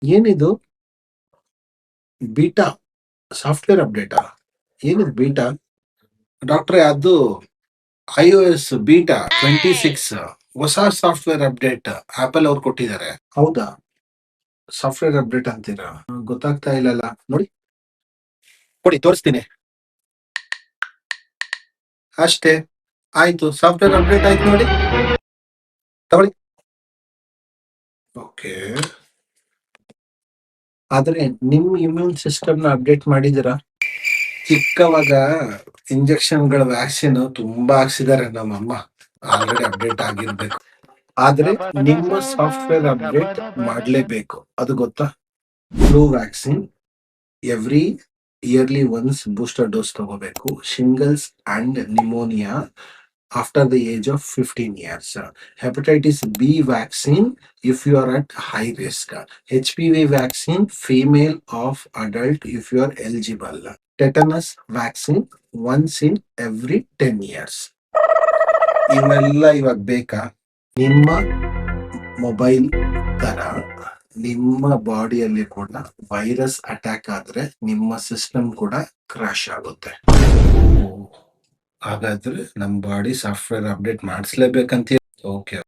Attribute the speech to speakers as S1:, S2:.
S1: ಏನಿದು? Beta software ಅಪ್ಡೇಟಾ? ಏನಿದು ಬೀಟಾ? ಡಾಕ್ಟ್ರೇ ಅದು iOS ಬೀಟಾ 26 ಹೊಸ ಸಾಫ್ಟ್‌ವೇರ್ ಅಪ್ಡೇಟ್ ಆಪಲ್ ಅವ್ರು ಕೊಟ್ಟಿದ್ದಾರೆ. ಹೌದಾ? ಸಾಫ್ಟ್‌ವೇರ್ ಅಪ್ಡೇಟ್ ಅಂತೀರಾ? ಗೊತ್ತಾಗ್ತಾ ಇಲ್ಲಲ್ಲ. ನೋಡಿ, ಕೊಡಿ ತೋರಿಸ್ತೀನಿ. ಅಷ್ಟೇ. ಆಯ್ತು. ಸಾಫ್ಟ್‌ವೇರ್ ಅಪ್ಡೇಟ್ ಆಯ್ತು ನೋಡಿ. ತಗೊಳ್ಳಿ. ಓಕೆ. ಆದ್ರೆ ನಿಮ್ ಇಮ್ಯೂನ್ ಸಿಸ್ಟಮ್‌ನ ಅಪ್ಡೇಟ್ ಮಾಡಿದ್ದೀರಾ? ಚಿಕ್ಕವಾಗ ಇಂಜೆಕ್ಷನ್‌ಗಳ ವ್ಯಾಕ್ಸಿನ್ ತುಂಬಾ ಹಾಕ್ಸಿದ್ದಾರೆ ನಮ್ಮಮ್ಮ. ಆಲ್ರೆಡಿ ಅಪ್ಡೇಟ್ ಆಗಿರ್ಬೇಕು. ಆದ್ರೆ ನಿಮ್ಮ ಸಾಫ್ಟ್‌ವೇರ್ ಅಪ್ಡೇಟ್ ಮಾಡ್ಲೇಬೇಕು. ಅದು ಗೊತ್ತಾ? Flu vaccine every yearly once booster dose ತಗೋಬೇಕು. Shingles and pneumonia after the age of 15 years. Hepatitis B vaccine if you are at high risk. HPV vaccine female of adult if you are eligible. Tetanus vaccine once in every 10 years. ಇವೆಲ್ಲ ಇವಾಗ ಬೇಕಾ? ನಿಮ್ಮ mobile ತರ ನಿಮ್ಮ ಬಾಡಿಯಲ್ಲಿ ಕೂಡ virus attack ಆದ್ರೆ ನಿಮ್ಮ ಸಿಸ್ಟಮ್ ಕೂಡ ಕ್ರಾಶ್ ಆಗುತ್ತೆ. ಹಾಗಾದ್ರೆ ನಮ್ಮ ಬಾಡಿ ಸಾಫ್ಟ್‌ವೇರ್ ಅಪ್ಡೇಟ್ ಮಾಡಿಸ್ಲೇಬೇಕಂತೀಯ? ಓಕೆ.